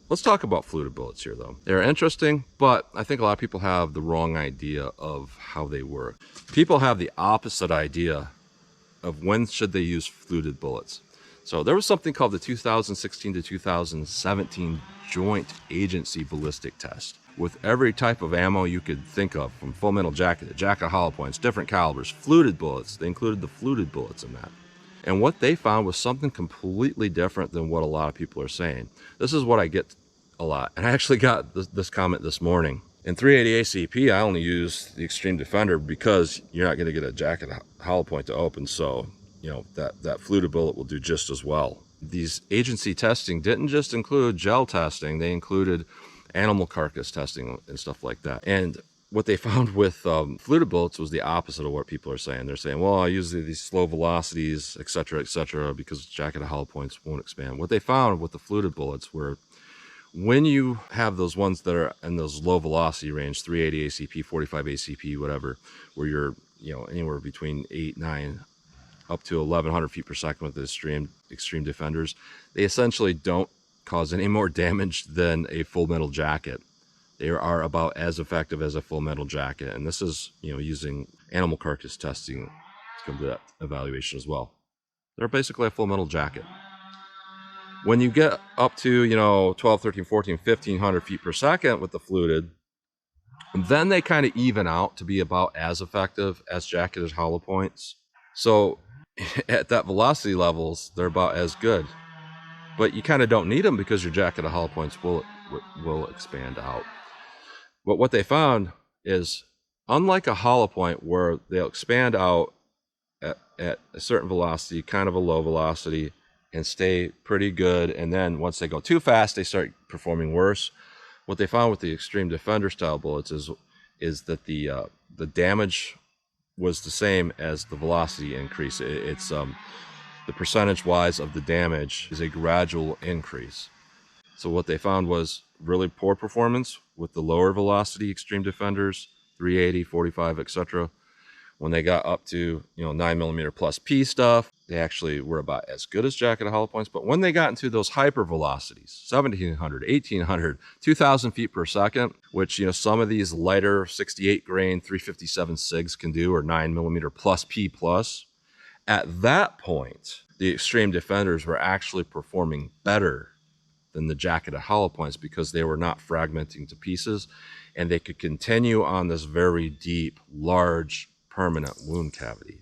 Let's talk about fluted bullets here though. They're interesting, but I think a lot of people have the wrong idea of how they work. People have the opposite idea of when should they use fluted bullets. So there was something called the 2016 to 2017 Joint Agency Ballistic Test. With every type of ammo you could think of, from full metal jacket to jacket hollow points, different calibers, fluted bullets. They included the fluted bullets in that. And what they found was something completely different than what a lot of people are saying. This is what I get a lot. And I actually got this comment this morning. In 380 ACP, I only use the Xtreme Defender because you're not going to get a jacket hollow point to open. So, you know, that fluted bullet will do just as well. These agency testing didn't just include gel testing. They included animal carcass testing and stuff like that. And what they found with fluted bullets was the opposite of what people are saying. They're saying, well, I use these slow velocities, etc., because jacket hollow points won't expand. What they found with the fluted bullets were when you have those ones that are in those low velocity range, 380 ACP, 45 ACP, whatever, where you're, you know, anywhere between 8, 9, up to 1100 feet per second with the Xtreme Defenders, they essentially don't cause any more damage than a full metal jacket. They are about as effective as a full metal jacket. And this is, you know, using animal carcass testing to come to that evaluation as well. They're basically a full metal jacket. When you get up to, you know, 12, 13, 14, 1500 feet per second with the fluted, then they kind of even out to be about as effective as jacketed hollow points. So at that velocity levels, they're about as good. But you kind of don't need them because your jacketed hollow points will expand out. But what they found is, unlike a hollow point where they'll expand out at a certain velocity, kind of a low velocity, and stay pretty good, and then once they go too fast, they start performing worse. What they found with the Xtreme Defender style bullets is that the damage was the same as the velocity increase. It's the percentage wise of the damage is a gradual increase. So what they found was really poor performance with the lower velocity Xtreme Defenders, 380, 45, etc. When they got up to, you know, 9mm plus P stuff, they actually were about as good as jacketed hollow points. But when they got into those hyper velocities, 1700, 1800, 2000 feet per second, which, you know, some of these lighter 68 grain 357 SIGs can do, or 9mm plus P plus, at that point, the Xtreme Defenders were actually performing better than the jacketed hollow points because they were not fragmenting to pieces, and they could continue on this very deep, large, permanent wound cavity.